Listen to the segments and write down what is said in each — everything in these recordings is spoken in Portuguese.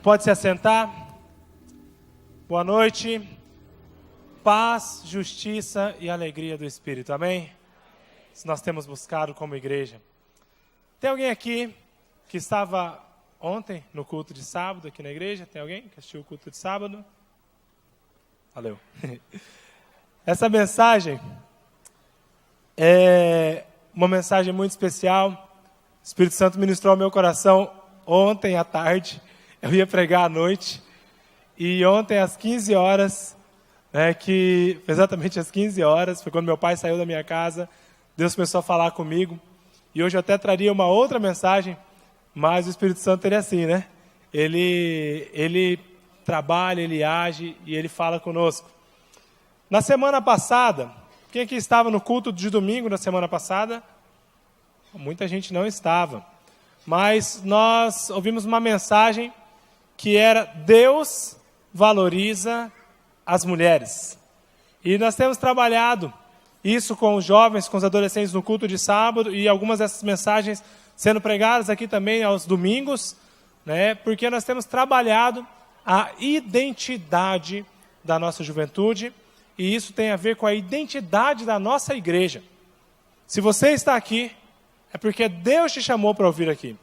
Pode se assentar. Boa noite. Paz, justiça e alegria do Espírito. Amém? Isso nós temos buscado como igreja. Tem alguém aqui que estava ontem no culto de sábado aqui na igreja? Tem alguém que assistiu o culto de sábado? Valeu. Essa mensagem é uma mensagem muito especial. O Espírito Santo ministrou ao meu coração ontem à tarde. Eu ia pregar à noite. E ontem às 15 horas, exatamente às 15 horas, foi quando meu pai saiu da minha casa, Deus começou a falar comigo. E hoje eu até traria uma outra mensagem, mas o Espírito Santo ele é assim, né? Ele trabalha, ele age e ele fala conosco. Na semana passada, quem aqui estava no culto de domingo na semana passada? Muita gente não estava. Mas nós ouvimos uma mensagem que era Deus valoriza as mulheres. E nós temos trabalhado isso com os jovens, com os adolescentes no culto de sábado e algumas dessas mensagens sendo pregadas aqui também aos domingos, né? Porque nós temos trabalhado a identidade da nossa juventude e isso tem a ver com a identidade da nossa igreja. Se você está aqui, é porque Deus te chamou para ouvir aqui.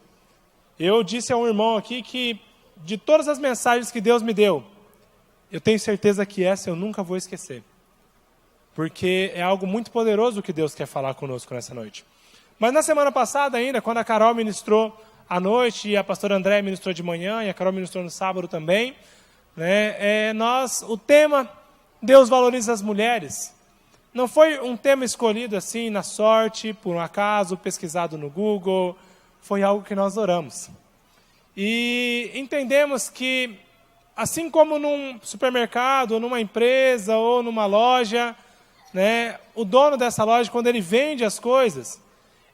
Eu disse a um irmão aqui que de todas as mensagens que Deus me deu, eu tenho certeza que essa eu nunca vou esquecer. Porque é algo muito poderoso que Deus quer falar conosco nessa noite. Mas na semana passada ainda, quando a Carol ministrou à noite, e a pastora André ministrou de manhã, e a Carol ministrou no sábado também, né, o tema Deus valoriza as mulheres, não foi um tema escolhido assim na sorte, por um acaso, pesquisado no Google, foi algo que nós oramos. E entendemos que, assim como num supermercado, ou numa empresa, ou numa loja, né, o dono dessa loja, quando ele vende as coisas,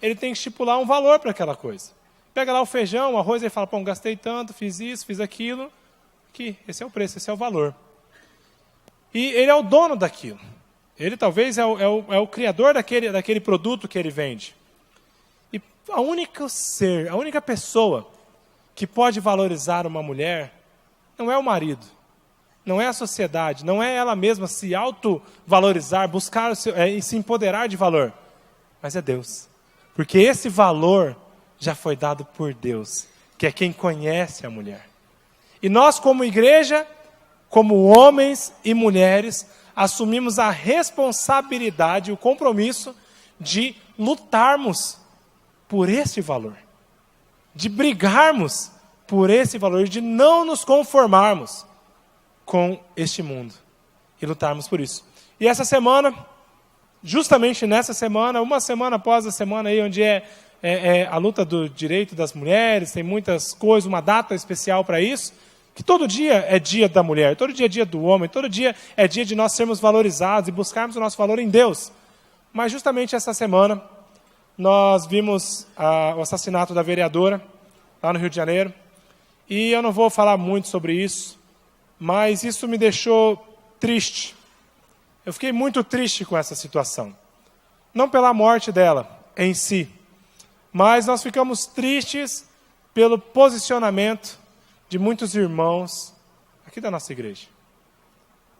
ele tem que estipular um valor para aquela coisa. Pega lá o feijão, o arroz, e fala, pô, gastei tanto, fiz isso, fiz aquilo, aqui, esse é o preço, esse é o valor. E ele é o dono daquilo. Ele talvez é o criador daquele produto que ele vende. E a única pessoa que pode valorizar uma mulher não é o marido, não é a sociedade, não é ela mesma se autovalorizar, buscar e se empoderar de valor, mas é Deus. Porque esse valor já foi dado por Deus, que é quem conhece a mulher. E nós, como igreja, como homens e mulheres, assumimos a responsabilidade, o compromisso de lutarmos por esse valor. De brigarmos por esse valor, de não nos conformarmos com este mundo e lutarmos por isso. E essa semana, justamente nessa semana, uma semana após a semana aí, onde é a luta do direito das mulheres, tem muitas coisas, uma data especial para isso, que todo dia é dia da mulher, todo dia é dia do homem, todo dia é dia de nós sermos valorizados e buscarmos o nosso valor em Deus. Mas justamente essa semana, nós vimos o assassinato da vereadora, lá no Rio de Janeiro, e eu não vou falar muito sobre isso, mas isso me deixou triste. Eu fiquei muito triste com essa situação. Não pela morte dela em si, mas nós ficamos tristes pelo posicionamento de muitos irmãos aqui da nossa igreja.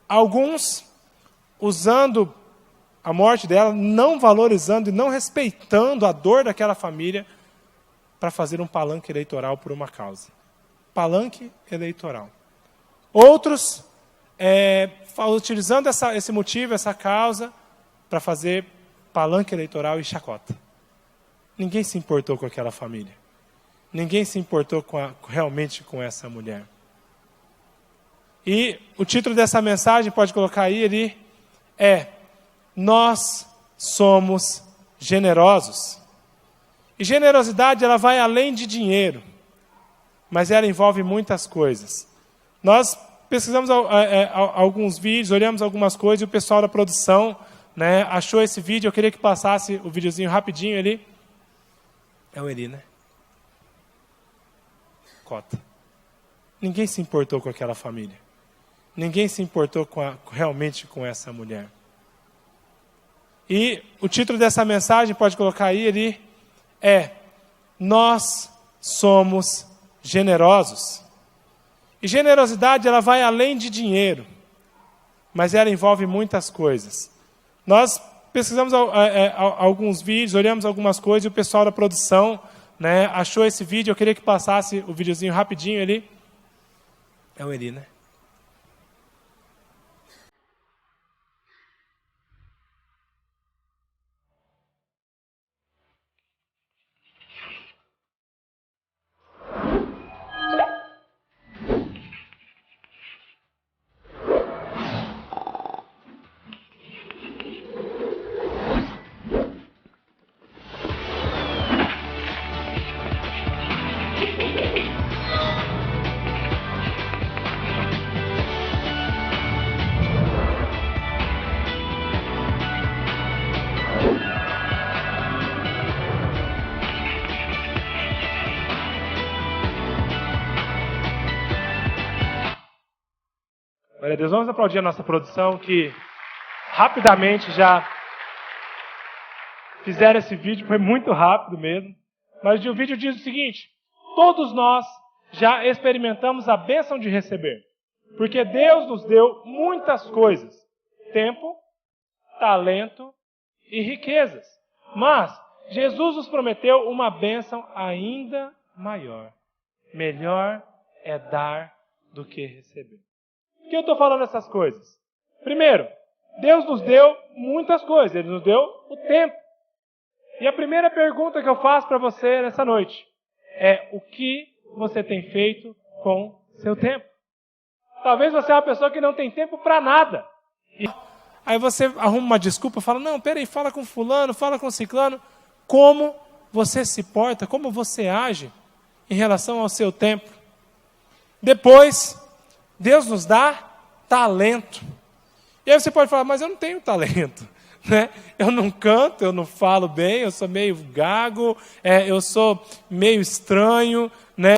Alguns usando a morte dela, não valorizando e não respeitando a dor daquela família para fazer um palanque eleitoral por uma causa. Palanque eleitoral. Outros utilizando esse motivo, essa causa, para fazer palanque eleitoral e chacota. Ninguém se importou com aquela família. Ninguém se importou realmente com essa mulher. E o título dessa mensagem, pode colocar aí, ele é Nós somos generosos. E generosidade, ela vai além de dinheiro, mas ela envolve muitas coisas. Nós pesquisamos alguns vídeos, olhamos algumas coisas, e o pessoal da produção, né, achou esse vídeo. Eu queria que passasse o videozinho rapidinho ali. É o Eli, né? Cota. Ninguém se importou com aquela família. Ninguém se importou realmente com essa mulher. E o título dessa mensagem, pode colocar aí, ele é Nós somos generosos. E generosidade, ela vai além de dinheiro, mas ela envolve muitas coisas. Nós pesquisamos alguns vídeos, olhamos algumas coisas, e o pessoal da produção, né, achou esse vídeo. Eu queria que passasse o videozinho rapidinho ali. É o Eli, né? Glória a Deus, vamos aplaudir a nossa produção que rapidamente já fizeram esse vídeo, foi muito rápido mesmo. Mas o vídeo diz o seguinte: todos nós já experimentamos a bênção de receber, porque Deus nos deu muitas coisas, tempo, talento e riquezas. Mas Jesus nos prometeu uma bênção ainda maior. Melhor é dar do que receber. Por que eu estou falando essas coisas? Primeiro, Deus nos deu muitas coisas. Ele nos deu o tempo. E a primeira pergunta que eu faço para você nessa noite é: o que você tem feito com seu tempo? Talvez você é uma pessoa que não tem tempo para nada. E aí você arruma uma desculpa e fala: não, peraí, fala com fulano, fala com ciclano. Como você se porta, como você age em relação ao seu tempo? Depois, Deus nos dá talento. E aí você pode falar: mas eu não tenho talento, né? Eu não canto, eu não falo bem, eu sou meio gago, eu sou meio estranho, né?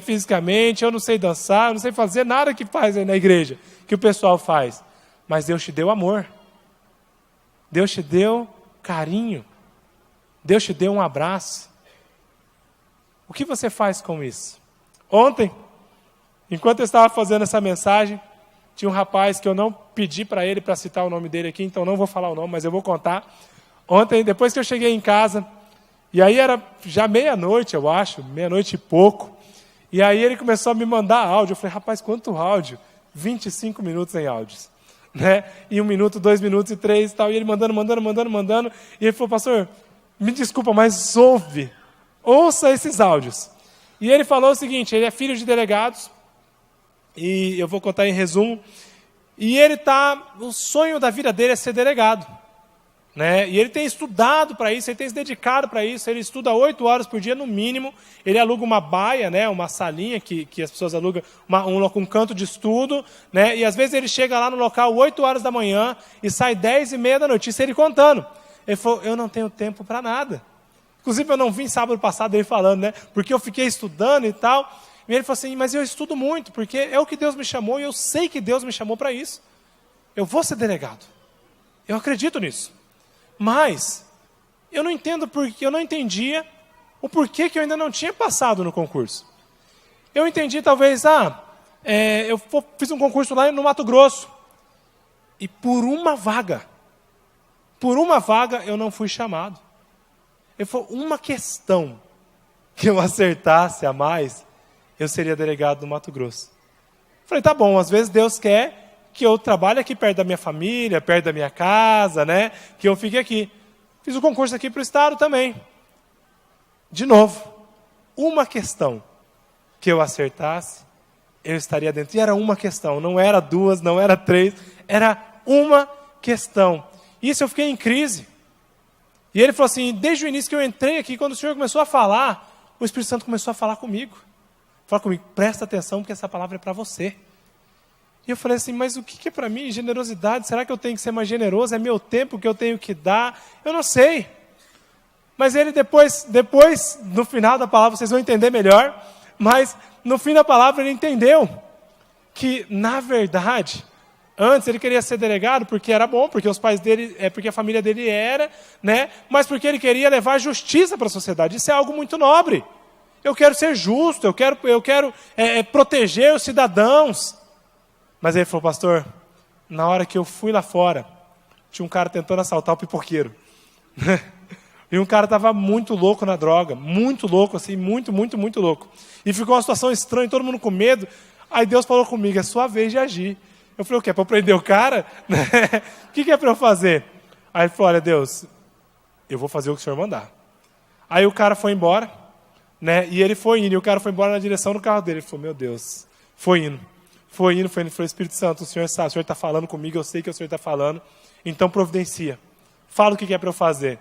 Fisicamente, eu não sei dançar, eu não sei fazer nada que faz aí na igreja, que o pessoal faz. Mas Deus te deu amor. Deus te deu carinho. Deus te deu um abraço. O que você faz com isso? Ontem, enquanto eu estava fazendo essa mensagem, tinha um rapaz que eu não pedi para ele para citar o nome dele aqui, então não vou falar o nome, mas eu vou contar. Ontem, depois que eu cheguei em casa, e aí era já meia-noite, eu acho, meia-noite e pouco, e aí ele começou a me mandar áudio. Eu falei: rapaz, quanto áudio? 25 minutos em áudios, né? E 1 minuto, 2 minutos e 3 e tal, e ele mandando, e ele falou: pastor, me desculpa, mas ouça esses áudios. E ele falou o seguinte: ele é filho de delegados, e eu vou contar em resumo. E o sonho da vida dele é ser delegado, né? E ele tem estudado para isso, ele tem se dedicado para isso. Ele estuda 8 horas por dia no mínimo. Ele aluga uma baia, né? Uma salinha que as pessoas alugam, um canto de estudo, né? E às vezes ele chega lá no local 8 horas da manhã e sai 10:30 da noite. Isso ele contando. Ele falou: eu não tenho tempo para nada. Inclusive eu não vim sábado passado ele falando, né? Porque eu fiquei estudando e tal. E ele falou assim: mas eu estudo muito, porque é o que Deus me chamou, e eu sei que Deus me chamou para isso. Eu vou ser delegado. Eu acredito nisso. Mas eu não entendo porque eu não entendia o porquê que eu ainda não tinha passado no concurso. Eu entendi talvez, eu fiz um concurso lá no Mato Grosso. E por uma vaga eu não fui chamado. Ele falou: uma questão que eu acertasse a mais, eu seria delegado do Mato Grosso. Falei: tá bom, às vezes Deus quer que eu trabalhe aqui perto da minha família, perto da minha casa, né? Que eu fique aqui. Fiz o concurso aqui para o estado também. De novo, uma questão que eu acertasse, eu estaria dentro. E era uma questão, não era 2, não era 3, era uma questão. Isso eu fiquei em crise. E ele falou assim: desde o início que eu entrei aqui, quando o Senhor começou a falar, o Espírito Santo começou a falar comigo. Fala comigo: presta atenção, porque essa palavra é para você. E eu falei assim: mas o que é para mim generosidade? Será que eu tenho que ser mais generoso? É meu tempo que eu tenho que dar? Eu não sei. Mas ele depois, no final da palavra, vocês vão entender melhor, mas no fim da palavra ele entendeu que, na verdade, antes ele queria ser delegado porque era bom, porque os pais dele, porque a família dele era, né? Mas porque ele queria levar justiça para a sociedade. Isso é algo muito nobre. eu quero ser justo, eu quero proteger os cidadãos. Mas ele falou, pastor, na hora que eu fui lá fora, tinha um cara tentando assaltar o pipoqueiro. E um cara estava muito louco na droga, muito louco, assim, muito louco. E ficou uma situação estranha, todo mundo com medo. Aí Deus falou comigo, é sua vez de agir. Eu falei, o quê? É para eu prender o cara? O que é para eu fazer? Aí ele falou, olha Deus, eu vou fazer o que o senhor mandar. Aí o cara foi embora, né? E ele foi indo, e o cara foi embora na direção do carro dele. Ele falou, meu Deus, foi indo. Ele falou, Espírito Santo, o senhor sabe, o senhor está falando comigo, eu sei que o senhor está falando, então providencia. Fala o que é para eu fazer.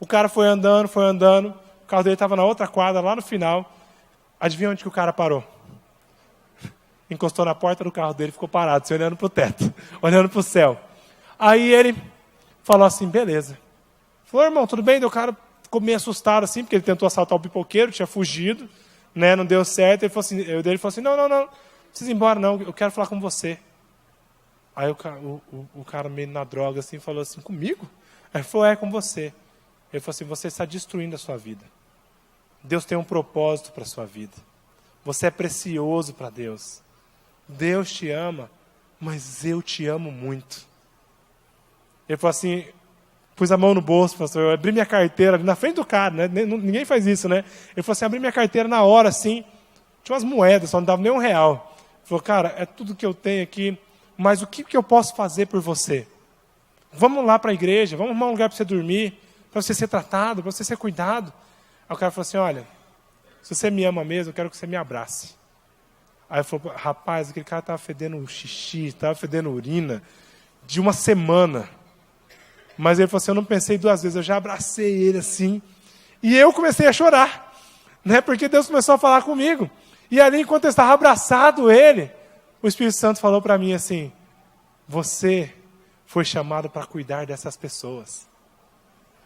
O cara foi andando, o carro dele estava na outra quadra, lá no final. Adivinha onde que o cara parou? Encostou na porta do carro dele, ficou parado, assim, olhando para o teto, olhando para o céu. Aí ele falou assim, beleza. Falou, irmão, tudo bem? Daí o cara ficou meio assustado, assim, porque ele tentou assaltar o pipoqueiro, tinha fugido, né? Não deu certo. Ele falou assim, não precisa ir embora não, eu quero falar com você. Aí o cara meio na droga assim, falou assim, comigo? Aí ele falou, é com você. Ele falou assim, você está destruindo a sua vida. Deus tem um propósito para a sua vida. Você é precioso para Deus. Deus te ama, mas eu te amo muito. Ele falou assim, pus a mão no bolso, pastor, eu abri minha carteira ali na frente do cara, né? Ninguém faz isso, né? Ele falou assim, abri minha carteira na hora, assim, tinha umas moedas, só não dava nem R$1. Ele falou, cara, é tudo que eu tenho aqui, mas o que eu posso fazer por você? Vamos lá para a igreja, vamos arrumar um lugar para você dormir, para você ser tratado, para você ser cuidado. Aí o cara falou assim, olha, se você me ama mesmo, eu quero que você me abrace. Aí ele falou, rapaz, aquele cara estava fedendo xixi, estava fedendo urina, de uma semana. Mas ele falou assim, eu não pensei 2 vezes, eu já abracei ele assim. E eu comecei a chorar, né? Porque Deus começou a falar comigo. E ali, enquanto eu estava abraçado ele, o Espírito Santo falou para mim assim, você foi chamado para cuidar dessas pessoas.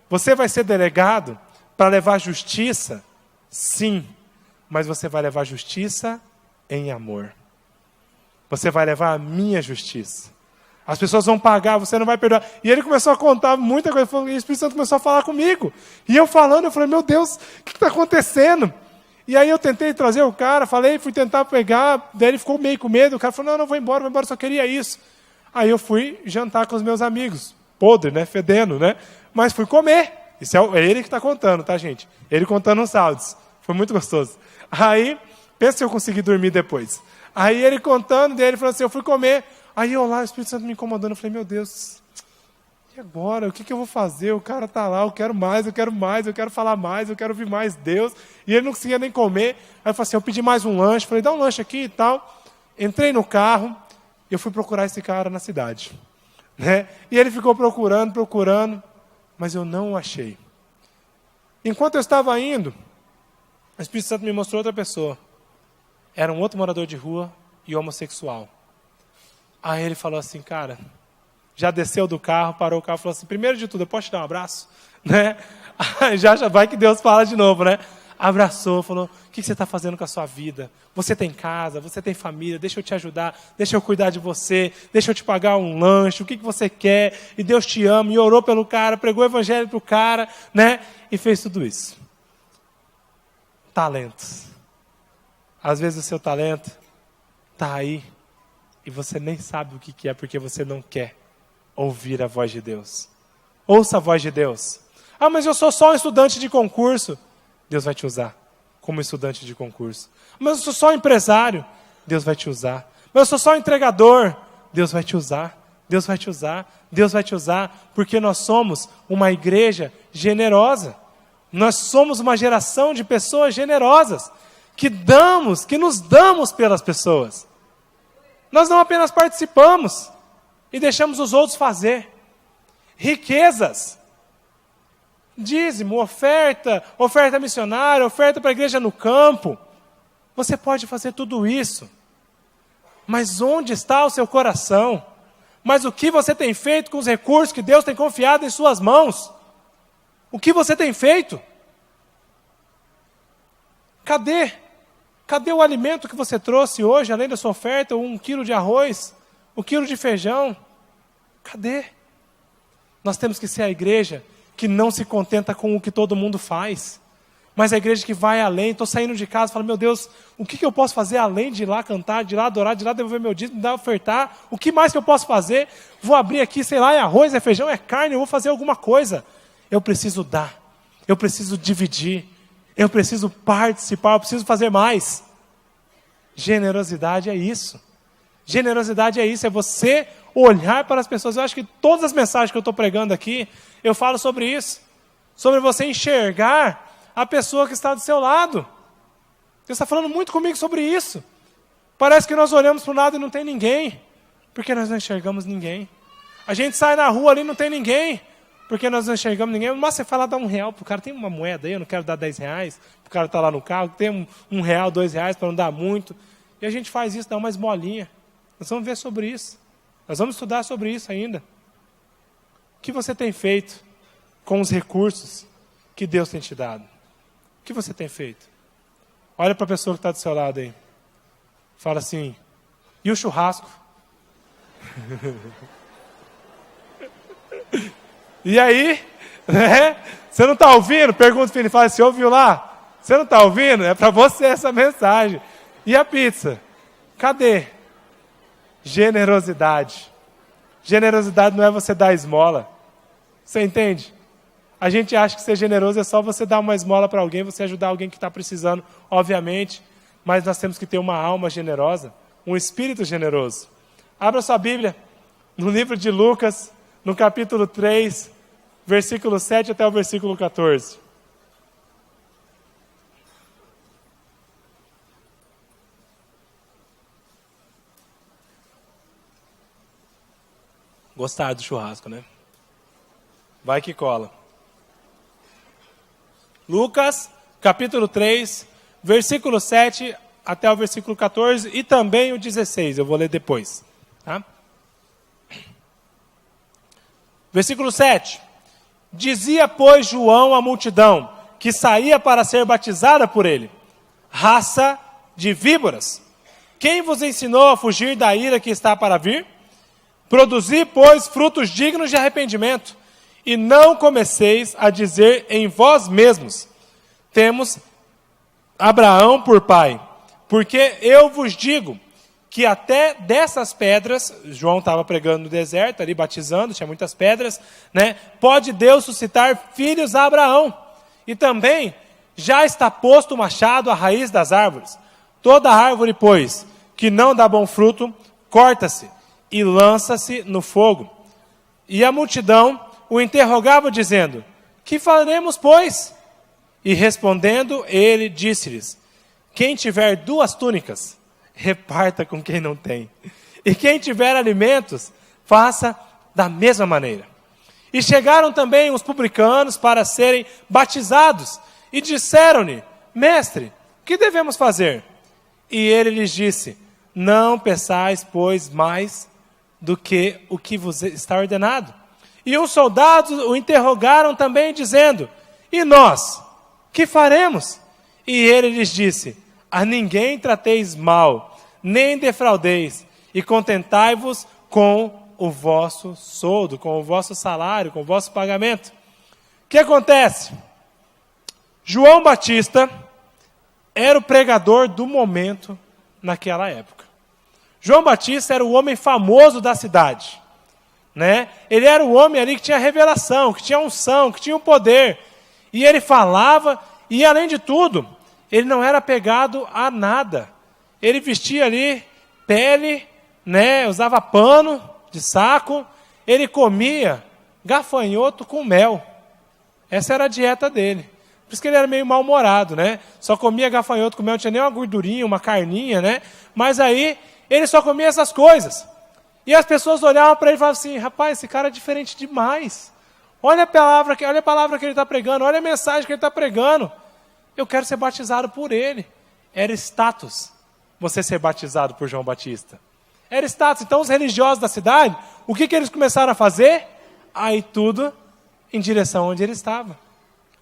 Você vai ser delegado para levar justiça? Sim, mas você vai levar justiça em amor. Você vai levar a minha justiça. As pessoas vão pagar, você não vai perdoar. E ele começou a contar muita coisa, e o Espírito Santo começou a falar comigo. E eu falando, eu falei, meu Deus, o que está acontecendo? E aí eu tentei trazer o cara, fui tentar pegar, daí ele ficou meio com medo, o cara falou, não, vou embora, só queria isso. Aí eu fui jantar com os meus amigos, podre, né, fedendo, né? Mas fui comer. Isso é ele que está contando, tá, gente? Ele contando os áudios. Foi muito gostoso. Aí, pensa se eu consegui dormir depois. Aí ele contando, daí ele falou assim, eu fui comer. Aí eu lá, o Espírito Santo me incomodando, eu falei, meu Deus, e agora? O que eu vou fazer? O cara está lá, eu quero mais, eu quero falar mais, eu quero ouvir mais Deus. E ele não conseguia nem comer. Aí eu falei assim, eu pedi mais um lanche, falei, dá um lanche aqui e tal. Entrei no carro, e eu fui procurar esse cara na cidade. Né? E ele ficou procurando, mas eu não o achei. Enquanto eu estava indo, o Espírito Santo me mostrou outra pessoa. Era um outro morador de rua e homossexual. Aí ele falou assim, cara, já desceu do carro, parou o carro e falou assim, primeiro de tudo, eu posso te dar um abraço? Né? Já vai que Deus fala de novo, né? Abraçou, falou, o que você está fazendo com a sua vida? Você tem casa, você tem família, deixa eu te ajudar, deixa eu cuidar de você, deixa eu te pagar um lanche, o que você quer? E Deus te ama, e orou pelo cara, pregou o evangelho para o cara, né? E fez tudo isso. Talentos. Às vezes o seu talento está aí, e você nem sabe o que é, porque você não quer ouvir a voz de Deus. Ouça a voz de Deus. Ah, mas eu sou só um estudante de concurso. Deus vai te usar como estudante de concurso. Mas eu sou só empresário. Deus vai te usar. Mas eu sou só entregador. Deus vai te usar. Deus vai te usar. Deus vai te usar. Porque nós somos uma igreja generosa. Nós somos uma geração de pessoas generosas. Que nos damos pelas pessoas. Nós não apenas participamos e deixamos os outros fazer. Riquezas, dízimo, oferta missionária, oferta para a igreja no campo. Você pode fazer tudo isso. Mas onde está o seu coração? Mas o que você tem feito com os recursos que Deus tem confiado em suas mãos? O que você tem feito? Cadê? Cadê o alimento que você trouxe hoje, além da sua oferta, 1 quilo de arroz, 1 quilo de feijão? Cadê? Nós temos que ser a igreja que não se contenta com o que todo mundo faz. Mas a igreja que vai além, estou saindo de casa, falo, meu Deus, o que eu posso fazer além de ir lá cantar, de ir lá adorar, de ir lá devolver meu dízimo, de ir lá ofertar? O que mais que eu posso fazer? Vou abrir aqui, sei lá, é arroz, é feijão, é carne, eu vou fazer alguma coisa. Eu preciso dar, eu preciso dividir, eu preciso participar, eu preciso fazer mais. Generosidade é isso. Generosidade é isso, é você olhar para as pessoas. Eu acho que todas as mensagens que eu estou pregando aqui, eu falo sobre isso. Sobre você enxergar a pessoa que está do seu lado. Deus está falando muito comigo sobre isso. Parece que nós olhamos para o lado e não tem ninguém, porque nós não enxergamos ninguém. A gente sai na rua ali e não tem ninguém, porque nós não enxergamos ninguém. Mas você fala, dá R$1 para o cara, tem uma moeda aí, eu não quero dar R$10, o cara está lá no carro, tem R$1, R$2 para não dar muito. E a gente faz isso, dá uma esmolinha. Nós vamos ver sobre isso. Nós vamos estudar sobre isso ainda. O que você tem feito com os recursos que Deus tem te dado? O que você tem feito? Olha para a pessoa que está do seu lado aí. Fala assim, e o churrasco? E aí? Né? Você não está ouvindo? Pergunta para ele, fala, você ouviu lá? Você não está ouvindo? É para você essa mensagem. E a pizza? Cadê? Generosidade. Generosidade não é você dar esmola. Você entende? A gente acha que ser generoso é só você dar uma esmola para alguém, você ajudar alguém que está precisando, obviamente, mas nós temos que ter uma alma generosa, um espírito generoso. Abra sua Bíblia no livro de Lucas, no capítulo 3, versículo 7 até o versículo 14. Gostaram do churrasco, né? Vai que cola. Lucas, capítulo 3, versículo 7 até o versículo 14 e também o 16, eu vou ler depois. Tá? Versículo 7. Dizia, pois, João à multidão, que saía para ser batizada por ele: raça de víboras, quem vos ensinou a fugir da ira que está para vir? Produzi, pois, frutos dignos de arrependimento, e não comeceis a dizer em vós mesmos, temos Abraão por pai. Porque eu vos digo que até dessas pedras, João estava pregando no deserto, ali batizando, tinha muitas pedras, né? Pode Deus suscitar filhos a Abraão. E também já está posto o machado à raiz das árvores. Toda árvore, pois, que não dá bom fruto, corta-se e lança-se no fogo. E a multidão o interrogava, dizendo: que faremos, pois? E respondendo, ele disse-lhes: quem tiver 2 túnicas, reparta com quem não tem. E quem tiver alimentos, faça da mesma maneira. E chegaram também os publicanos para serem batizados, e disseram-lhe: mestre, o que devemos fazer? E ele lhes disse: não peçais, pois, mais do que o que vos está ordenado. E os soldados o interrogaram também, dizendo: e nós, que faremos? E ele lhes disse: a ninguém trateis mal, nem defraudeis, e contentai-vos com o vosso soldo, com o vosso salário, com o vosso pagamento. O que acontece? João Batista era o pregador do momento naquela época. João Batista era o homem famoso da cidade, né? Ele era o homem ali que tinha revelação, que tinha unção, que tinha o poder. E ele falava, e além de tudo, ele não era apegado a nada. Ele vestia ali pele, né? Usava pano de saco. Ele comia gafanhoto com mel. Essa era a dieta dele. Por isso que ele era meio mal-humorado, né? Só comia gafanhoto com mel, não tinha nem uma gordurinha, uma carninha, né? Mas aí, ele só comia essas coisas. E as pessoas olhavam para ele e falavam assim: rapaz, esse cara é diferente demais. Olha a palavra que ele está pregando, olha a mensagem que ele está pregando. Eu quero ser batizado por ele. Era status você ser batizado por João Batista. Era status. Então os religiosos da cidade, o que eles começaram a fazer? Aí tudo em direção onde ele estava.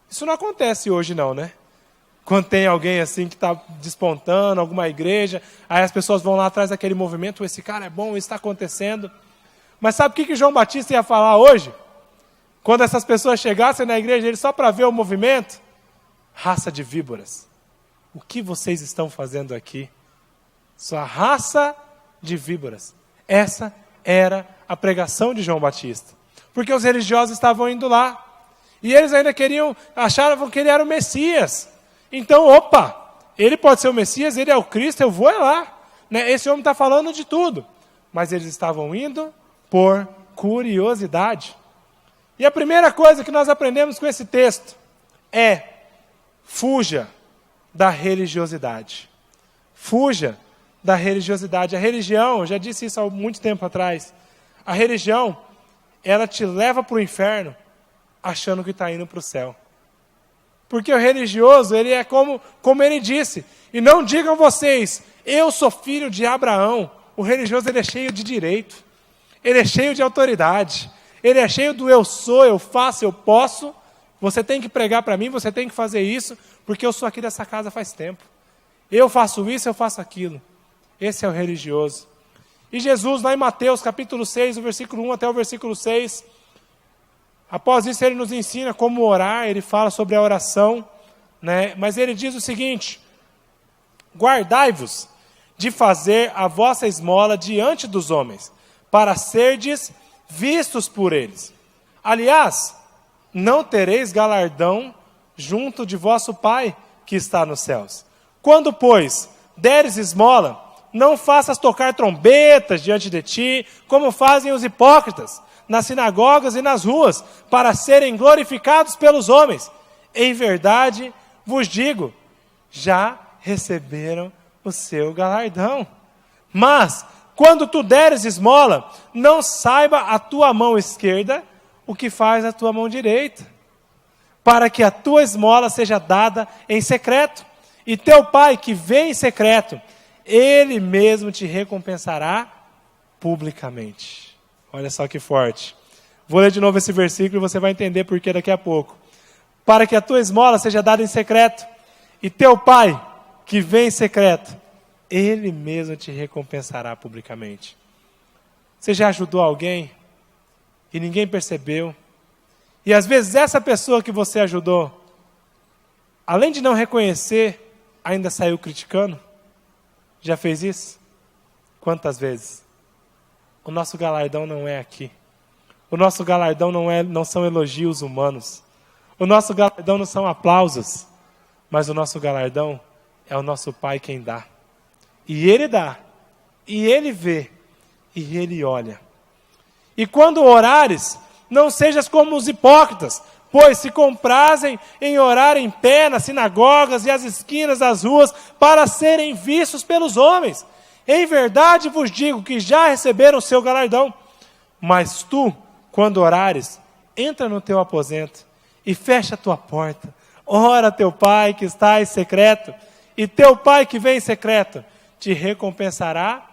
Isso não acontece hoje não, né? Quando tem alguém assim que está despontando, alguma igreja, aí as pessoas vão lá atrás daquele movimento: esse cara é bom, isso está acontecendo. Mas sabe o que João Batista ia falar hoje? Quando essas pessoas chegassem na igreja, ele só para ver o movimento? raça de víboras, o que vocês estão fazendo aqui? Sua raça de víboras. Essa era a pregação de João Batista. Porque os religiosos estavam indo lá. E eles ainda achavam que ele era o Messias. Então, opa, ele pode ser o Messias, ele é o Cristo, eu vou lá. Né? Esse homem está falando de tudo. Mas eles estavam indo por curiosidade. E a primeira coisa que nós aprendemos com esse texto é: fuja da religiosidade. Fuja da religiosidade. A religião, eu já disse isso há muito tempo atrás, a religião, ela te leva para o inferno achando que está indo para o céu. Porque o religioso, ele é como ele disse, e não digam vocês, eu sou filho de Abraão. O religioso, ele é cheio de direito, ele é cheio de autoridade, ele é cheio do eu sou, eu faço, eu posso, você tem que pregar para mim, você tem que fazer isso, porque eu sou aqui dessa casa faz tempo. Eu faço isso, eu faço aquilo. Esse é o religioso. E Jesus, lá em Mateus, capítulo 6, do versículo 1 até o versículo 6, após isso ele nos ensina como orar, ele fala sobre a oração, né? Mas ele diz o seguinte: guardai-vos de fazer a vossa esmola diante dos homens, para serdes vistos por eles. Aliás, não tereis galardão junto de vosso Pai que está nos céus. Quando, pois, deres esmola, não faças tocar trombetas diante de ti, como fazem os hipócritas, nas sinagogas e nas ruas, para serem glorificados pelos homens. Em verdade, vos digo, já receberam o seu galardão. Mas, quando tu deres esmola, não saiba a tua mão esquerda o que faz a tua mão direita, para que a tua esmola seja dada em secreto, e teu Pai que vê em secreto, Ele mesmo te recompensará publicamente. Olha só que forte. Vou ler de novo esse versículo e você vai entender por que daqui a pouco. Para que a tua esmola seja dada em secreto, e teu Pai que vê em secreto, Ele mesmo te recompensará publicamente. Você já ajudou alguém e ninguém percebeu? E às vezes essa pessoa que você ajudou, além de não reconhecer, ainda saiu criticando? Já fez isso? Quantas vezes? O nosso galardão não é aqui. O nosso galardão não são elogios humanos. O nosso galardão não são aplausos. Mas o nosso galardão é o nosso Pai quem dá. E Ele dá, e Ele vê, e Ele olha. E quando orares, não sejas como os hipócritas, pois se comprazem em orar em pé nas sinagogas e às esquinas das ruas, para serem vistos pelos homens. Em verdade vos digo que já receberam o seu galardão. Mas tu, quando orares, entra no teu aposento e fecha a tua porta. Ora a teu Pai que está em secreto, e teu Pai que vem em secreto te recompensará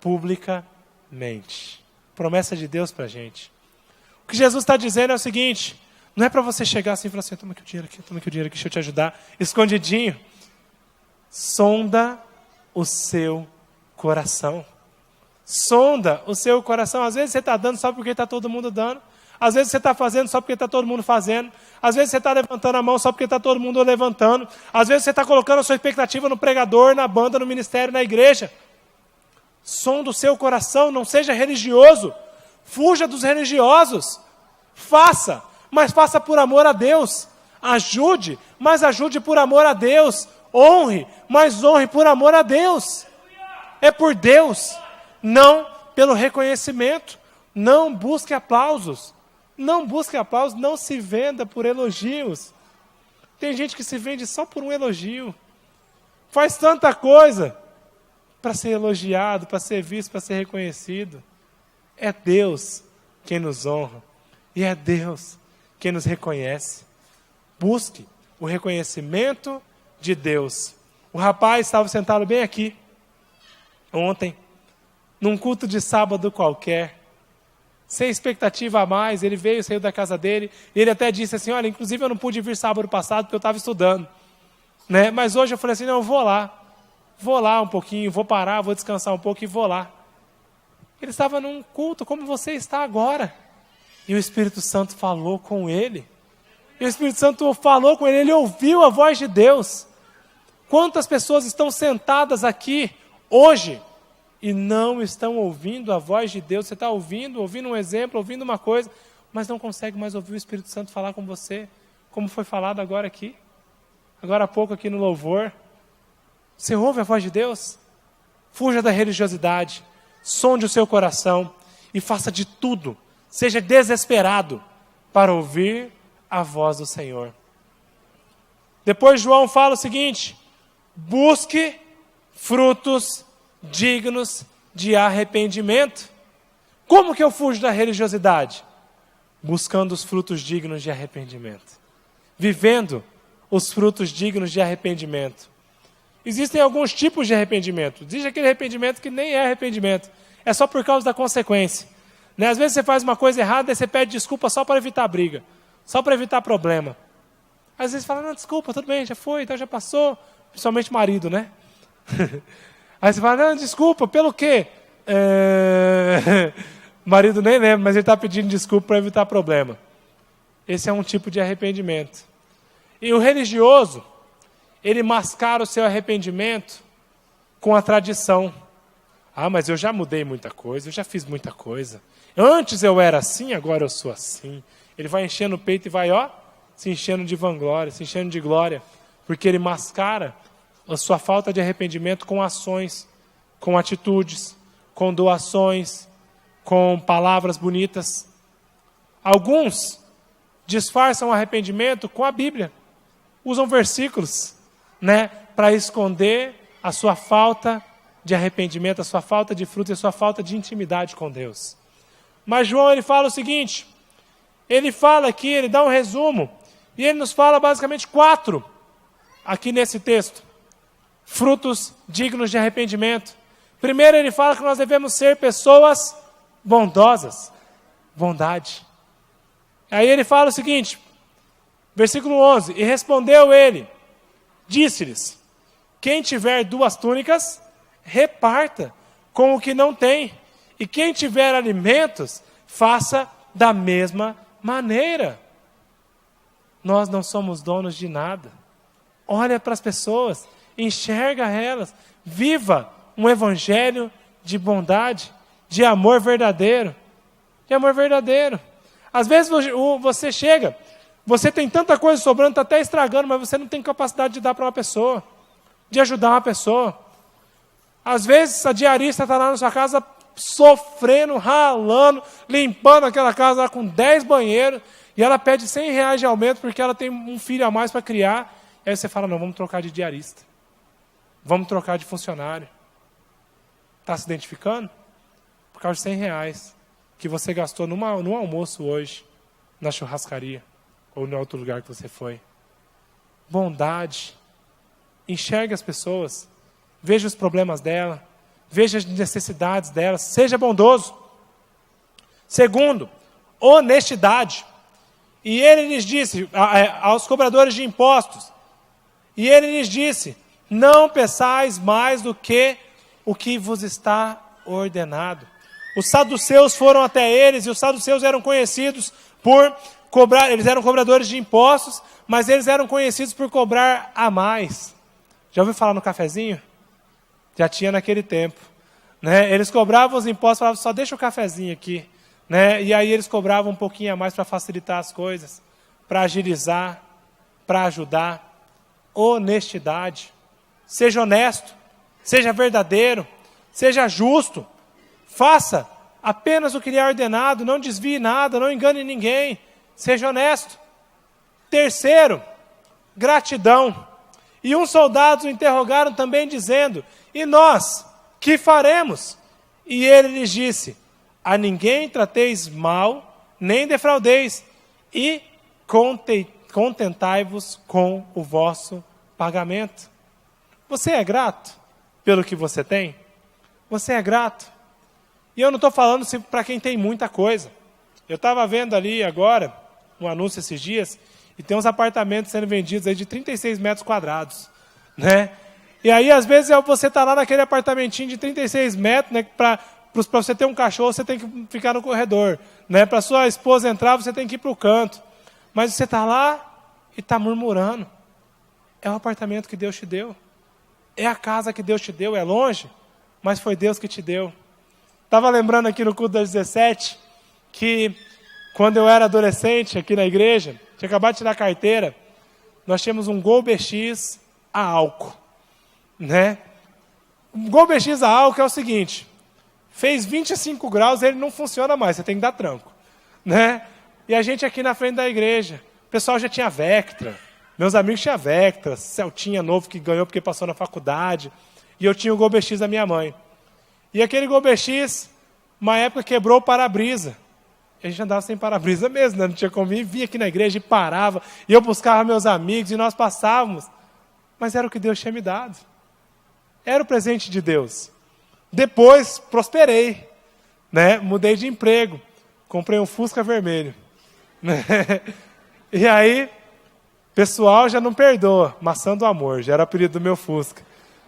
publicamente. Promessa de Deus para a gente. O que Jesus está dizendo é o seguinte: não é para você chegar assim e falar assim, toma aqui o dinheiro aqui, deixa eu te ajudar, escondidinho. Sonda o seu coração. Sonda o seu coração. Às vezes você está dando só porque está todo mundo dando. Às vezes você está fazendo só porque está todo mundo fazendo. Às vezes você está levantando a mão só porque está todo mundo levantando. Às vezes você está colocando a sua expectativa no pregador, na banda, no ministério, na igreja. Sonda o seu coração, não seja religioso. Fuja dos religiosos. Faça, mas faça por amor a Deus. Ajude, mas ajude por amor a Deus. Honre, mas honre por amor a Deus. É por Deus, não pelo reconhecimento. Não busque aplausos. Não busque aplausos, não se venda por elogios. Tem gente que se vende só por um elogio. Faz tanta coisa para ser elogiado, para ser visto, para ser reconhecido. É Deus quem nos honra. E é Deus quem nos reconhece. Busque o reconhecimento de Deus. O rapaz estava sentado bem aqui, ontem, num culto de sábado qualquer, sem expectativa a mais. Ele veio, saiu da casa dele, e ele até disse assim, olha, inclusive eu não pude vir sábado passado porque eu estava estudando, né? Mas hoje eu falei assim, não, eu vou lá um pouquinho, vou parar, vou descansar um pouco e vou lá. Ele estava num culto como você está agora, e o Espírito Santo falou com ele. E o Espírito Santo falou com ele, ele ouviu a voz de Deus. Quantas pessoas estão sentadas aqui hoje e não estão ouvindo a voz de Deus? Você está ouvindo um exemplo, ouvindo uma coisa, mas não consegue mais ouvir o Espírito Santo falar com você, como foi falado agora aqui, agora há pouco aqui no louvor. Você ouve a voz de Deus? Fuja da religiosidade, sonde o seu coração e faça de tudo, seja desesperado para ouvir a voz do Senhor. Depois João fala o seguinte: busque frutos dignos de arrependimento. Como que eu fujo da religiosidade? Buscando os frutos dignos de arrependimento. Vivendo os frutos dignos de arrependimento. Existem alguns tipos de arrependimento. Existe aquele arrependimento que nem é arrependimento. É só por causa da consequência. Né? Às vezes você faz uma coisa errada e você pede desculpa só para evitar briga. Só para evitar problema. Às vezes você fala, não, desculpa, tudo bem, já foi, então já passou. Principalmente marido, né? Aí você fala, não, desculpa, pelo quê? Marido nem lembra, mas ele está pedindo desculpa para evitar problema. Esse é um tipo de arrependimento. E o religioso, ele mascara o seu arrependimento com a tradição. Ah, mas eu já mudei muita coisa, eu já fiz muita coisa. Antes eu era assim, agora eu sou assim. Ele vai enchendo o peito e vai, se enchendo de vanglória, se enchendo de glória. Porque ele mascara a sua falta de arrependimento com ações, com atitudes, com doações, com palavras bonitas. Alguns disfarçam o arrependimento com a Bíblia. Usam versículos, para esconder a sua falta de arrependimento, a sua falta de fruto e a sua falta de intimidade com Deus. Mas João, ele fala o seguinte, ele fala aqui, ele dá um resumo, e ele nos fala basicamente 4, aqui nesse texto, frutos dignos de arrependimento. Primeiro ele fala que nós devemos ser pessoas bondosas, bondade. Aí ele fala o seguinte, versículo 11, e respondeu ele, disse-lhes, quem tiver 2 túnicas, reparta com o que não tem, e quem tiver alimentos, faça da mesma maneira. Nós não somos donos de nada. Olha para as pessoas, enxerga elas, viva um evangelho de bondade, de amor verdadeiro. De amor verdadeiro. Às vezes você chega, você tem tanta coisa sobrando, está até estragando, mas você não tem capacidade de dar para uma pessoa, de ajudar uma pessoa. Às vezes a diarista está lá na sua casa sofrendo, ralando, limpando aquela casa lá com 10 banheiros, e ela pede R$100 de aumento porque ela tem um filho a mais para criar. Aí você fala, não, vamos trocar de diarista. Vamos trocar de funcionário. Está se identificando? Por causa de R$100 que você gastou no almoço hoje, na churrascaria, ou em outro lugar que você foi. Bondade. Enxergue as pessoas. Veja os problemas dela. Veja as necessidades delas. Seja bondoso. Segundo, honestidade. E ele lhes disse, aos cobradores de impostos, e ele lhes disse, não peçais mais do que o que vos está ordenado. Os saduceus foram até eles, e os saduceus eram conhecidos por cobrar, eles eram cobradores de impostos, mas eles eram conhecidos por cobrar a mais. Já ouviu falar no cafezinho? Já tinha naquele tempo. Eles cobravam os impostos, falavam, só deixa o cafezinho aqui. E aí eles cobravam um pouquinho a mais para facilitar as coisas, para agilizar, para ajudar. Honestidade. Seja honesto, seja verdadeiro, seja justo. Faça apenas o que lhe é ordenado, não desvie nada, não engane ninguém. Seja honesto. Terceiro, gratidão. E uns soldados o interrogaram também dizendo, e nós, que faremos? E ele lhes disse, a ninguém trateis mal, nem defraudeis, e contentai-vos com o vosso pagamento. Você é grato pelo que você tem? Você é grato? E eu não estou falando para quem tem muita coisa. Eu estava vendo ali agora, um anúncio esses dias, e tem uns apartamentos sendo vendidos aí de 36 metros quadrados. E aí, às vezes, você está lá naquele apartamentinho de 36 metros, para você ter um cachorro, você tem que ficar no corredor. Para sua esposa entrar, você tem que ir para o canto. Mas você está lá, e está murmurando. É o apartamento que Deus te deu. É a casa que Deus te deu, é longe, mas foi Deus que te deu. Estava lembrando aqui no culto das 17, que quando eu era adolescente aqui na igreja, tinha acabado de tirar a carteira, nós tínhamos um Gol BX a álcool, né? O Gol BX a álcool é o seguinte, fez 25 graus, ele não funciona mais, você tem que dar tranco, né? E a gente aqui na frente da igreja, o pessoal já tinha Vectra, meus amigos tinham Vectra, Celtinha novo que ganhou porque passou na faculdade, e eu tinha o Gol BX da minha mãe. E aquele Gol BX, uma época quebrou o para-brisa. A gente andava sem para-brisa mesmo, né? Não tinha como ir, vinha aqui na igreja e parava, e eu buscava meus amigos, e nós passávamos. Mas era o que Deus tinha me dado. Era o presente de Deus. Depois, prosperei, né? Mudei de emprego, comprei um Fusca vermelho. Né? E aí, pessoal já não perdoa, maçã do amor, já era o apelido do meu Fusca.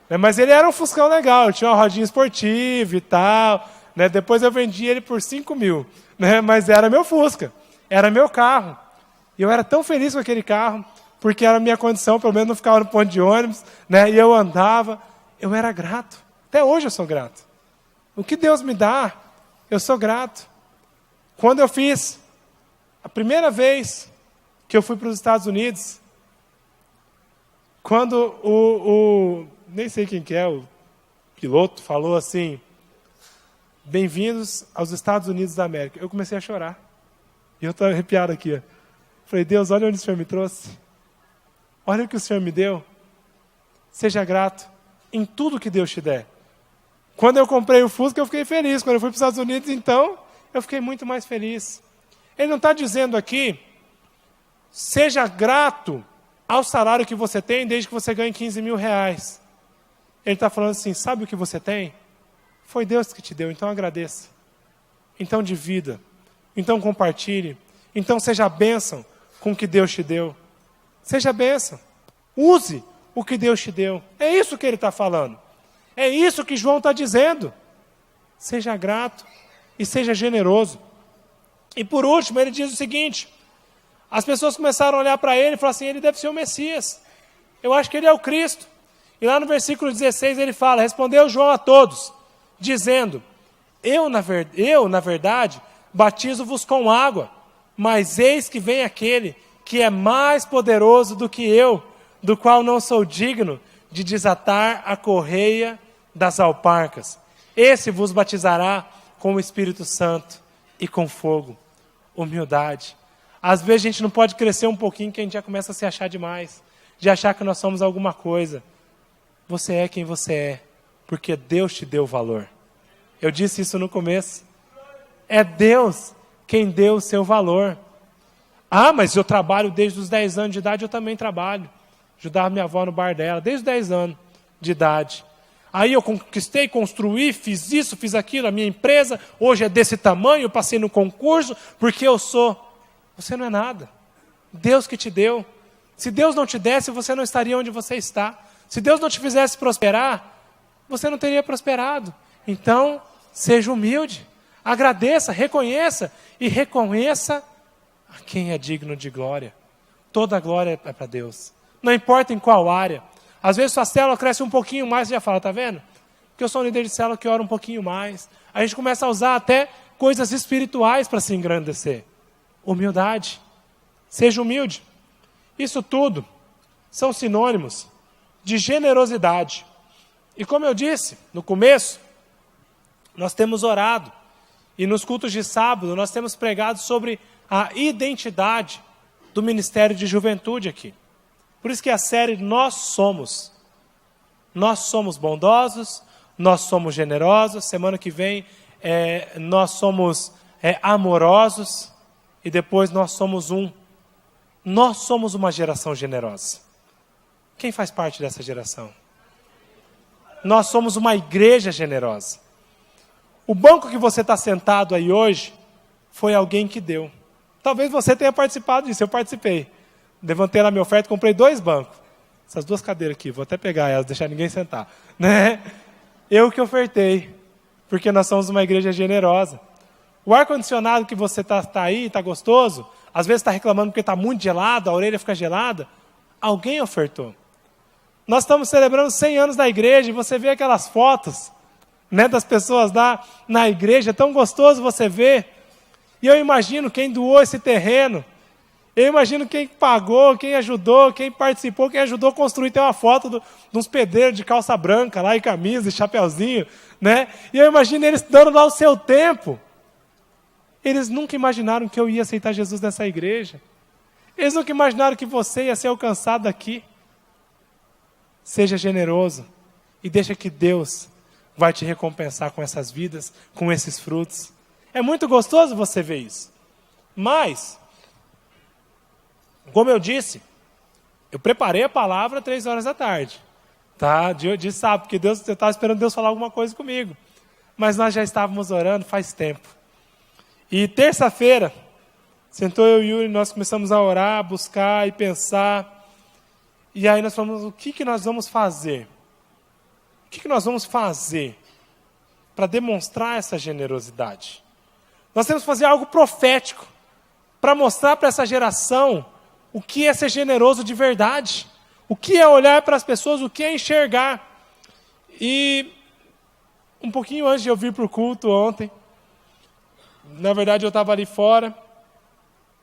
Né? Mas ele era um Fuscão legal, tinha uma rodinha esportiva e tal. Né? Depois eu vendi ele por 5 mil. Né? Mas era meu Fusca, era meu carro. E eu era tão feliz com aquele carro, porque era a minha condição, pelo menos não ficava no ponto de ônibus, né? E eu andava, eu era grato. Até hoje eu sou grato. O que Deus me dá, eu sou grato. Quando eu fiz a primeira vez que eu fui para os Estados Unidos, quando nem sei quem que é, o piloto falou assim, bem-vindos aos Estados Unidos da América. Eu comecei a chorar. E eu estou arrepiado aqui. Ó. Falei, Deus, olha onde o Senhor me trouxe. Olha o que o Senhor me deu. Seja grato em tudo que Deus te der. Quando eu comprei o Fusca, eu fiquei feliz. Quando eu fui para os Estados Unidos, então, eu fiquei muito mais feliz. Ele não está dizendo aqui, seja grato ao salário que você tem, desde que você ganhe 15 mil reais. Ele está falando assim, sabe o que você tem? Foi Deus que te deu, então agradeça. Então divida. Então compartilhe. Então seja bênção com o que Deus te deu. Seja bênção. Use o que Deus te deu. É isso que ele está falando. É isso que João está dizendo. Seja grato e seja generoso. E por último, ele diz o seguinte, as pessoas começaram a olhar para ele e falaram assim, ele deve ser o Messias. Eu acho que ele é o Cristo. E lá no versículo 16 ele fala, respondeu João a todos, dizendo, eu na verdade, batizo-vos com água, mas eis que vem aquele que é mais poderoso do que eu, do qual não sou digno de desatar a correia das alparcas. Esse vos batizará com o Espírito Santo e com fogo. Humildade. Às vezes a gente não pode crescer um pouquinho que a gente já começa a se achar demais, de achar que nós somos alguma coisa. Você é quem você é, porque Deus te deu valor. Eu disse isso no começo. É Deus quem deu o seu valor. Ah, mas eu trabalho desde os 10 anos de idade, eu também trabalho. Ajudava minha avó no bar dela, desde os 10 anos de idade. Aí eu conquistei, construí, fiz isso, fiz aquilo, a minha empresa hoje é desse tamanho, eu passei no concurso, porque eu sou. Você não é nada. Deus que te deu. Se Deus não te desse, você não estaria onde você está. Se Deus não te fizesse prosperar, você não teria prosperado. Então, seja humilde, agradeça, reconheça e reconheça a quem é digno de glória. Toda a glória é para Deus. Não importa em qual área. Às vezes sua célula cresce um pouquinho mais, você já fala, tá vendo? Porque eu sou um líder de célula que ora um pouquinho mais. A gente começa a usar até coisas espirituais para se engrandecer. Humildade. Seja humilde. Isso tudo são sinônimos de generosidade. E como eu disse no começo, nós temos orado. E nos cultos de sábado nós temos pregado sobre a identidade do Ministério de Juventude aqui. Por isso que a série Nós Somos. Nós somos bondosos, nós somos generosos. Semana que vem nós somos amorosos. E depois nós somos Nós somos uma geração generosa. Quem faz parte dessa geração? Nós somos uma igreja generosa. O banco que você está sentado aí hoje foi alguém que deu. Talvez você tenha participado disso, eu participei. Levantei lá minha oferta e comprei 2 bancos. Essas 2 cadeiras aqui, vou até pegar elas, deixar ninguém sentar. Né? Eu que ofertei, porque nós somos uma igreja generosa. O ar-condicionado que você está aí, está gostoso, às vezes está reclamando porque está muito gelado, a orelha fica gelada. Alguém ofertou. Nós estamos celebrando 100 anos da igreja e você vê aquelas fotos, né, das pessoas lá na igreja, é tão gostoso você ver. E eu imagino quem doou esse terreno, eu imagino quem pagou, quem ajudou, quem participou, quem ajudou a construir. Tem uma foto de uns pedreiros de calça branca lá e camisa e chapeuzinho, né? E eu imagino eles dando lá o seu tempo. Eles nunca imaginaram que eu ia aceitar Jesus nessa igreja. Eles nunca imaginaram que você ia ser alcançado aqui. Seja generoso e deixa que Deus vai te recompensar com essas vidas, com esses frutos. É muito gostoso você ver isso. Mas, como eu disse, eu preparei a palavra 3 horas da tarde. Tá? De sábado, porque eu estava esperando Deus falar alguma coisa comigo. Mas nós já estávamos orando faz tempo. E terça-feira, sentou eu e Yuri, nós começamos a orar, buscar e pensar. E aí nós falamos, o que nós vamos fazer? O que nós vamos fazer para demonstrar essa generosidade? Nós temos que fazer algo profético para mostrar para essa geração o que é ser generoso de verdade. O que é olhar para as pessoas, o que é enxergar. E um pouquinho antes de eu vir para o culto ontem, na verdade eu estava ali fora,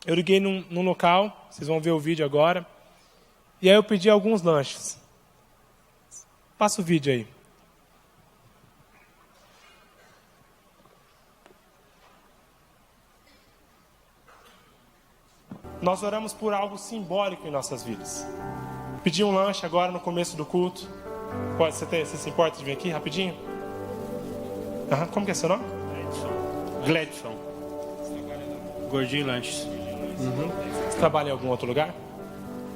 eu liguei num local, vocês vão ver o vídeo agora, e aí eu pedi alguns lanches. Passa o vídeo aí. Nós oramos por algo simbólico em nossas vidas. Pedi um lanche agora no começo do culto. Você se importa de vir aqui rapidinho? Como que é seu nome? Gledson. Gordinho Lanches. Você trabalha em algum outro lugar?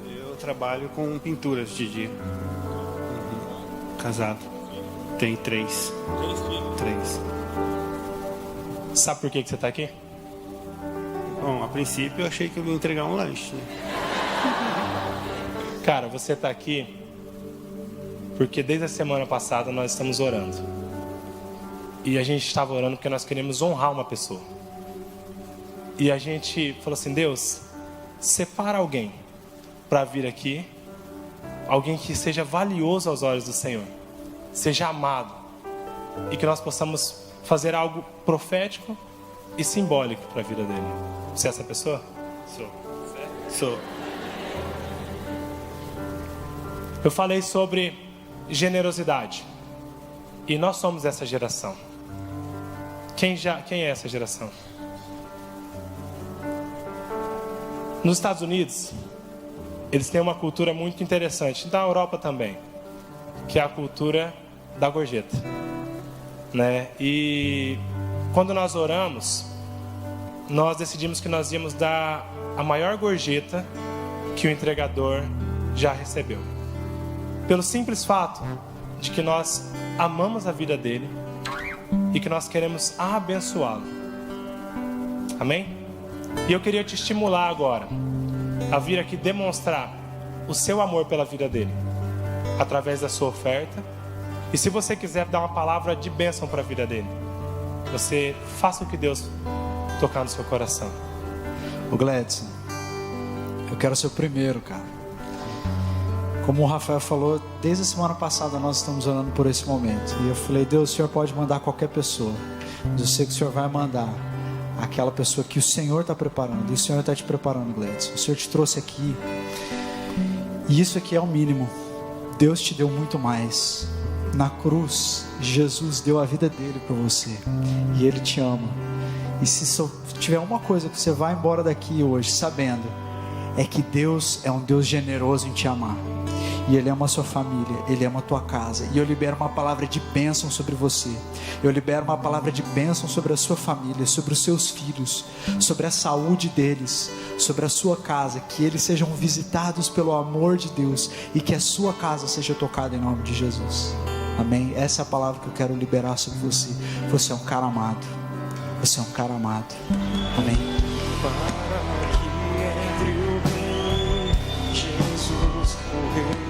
Eu trabalho com pinturas de dia. Casado. Tem 3. 3. Sabe por que você está aqui? Bom, a princípio eu achei que eu ia entregar um lanche. Cara, você está aqui porque desde a semana passada nós estamos orando. E a gente estava orando porque nós queremos honrar uma pessoa. E a gente falou assim, Deus, separa alguém para vir aqui, alguém que seja valioso aos olhos do Senhor, seja amado, e que nós possamos fazer algo profético e simbólico para a vida dele. Você é essa pessoa? Sou. Eu falei sobre generosidade. E nós somos essa geração. Quem é essa geração? Nos Estados Unidos, eles têm uma cultura muito interessante, da Europa também, que é a cultura da gorjeta, né? E quando nós oramos, nós decidimos que nós íamos dar a maior gorjeta que o entregador já recebeu. Pelo simples fato de que nós amamos a vida dele e que nós queremos abençoá-lo. Amém? E eu queria te estimular agora a vir aqui demonstrar o seu amor pela vida dele através da sua oferta. E se você quiser dar uma palavra de bênção para a vida dele, você faça o que Deus tocar no seu coração. O Gledson, eu quero ser o primeiro, cara. Como o Rafael falou, desde a semana passada nós estamos orando por esse momento. E eu falei, Deus, o Senhor pode mandar qualquer pessoa. Mas eu sei que o Senhor vai mandar aquela pessoa que o Senhor está preparando. E o Senhor está te preparando, Gledson. O Senhor te trouxe aqui. E isso aqui é o mínimo. Deus te deu muito mais. Na cruz, Jesus deu a vida dele para você. E Ele te ama. E se só tiver uma coisa que você vai embora daqui hoje sabendo, é que Deus é um Deus generoso em te amar. E Ele ama a sua família, Ele ama a tua casa. E eu libero uma palavra de bênção sobre você. Eu libero uma palavra de bênção sobre a sua família, sobre os seus filhos, sobre a saúde deles, sobre a sua casa. Que eles sejam visitados pelo amor de Deus e que a sua casa seja tocada em nome de Jesus. Amém? Essa é a palavra que eu quero liberar sobre você. Você é um cara amado. Você é um cara amado. Amém?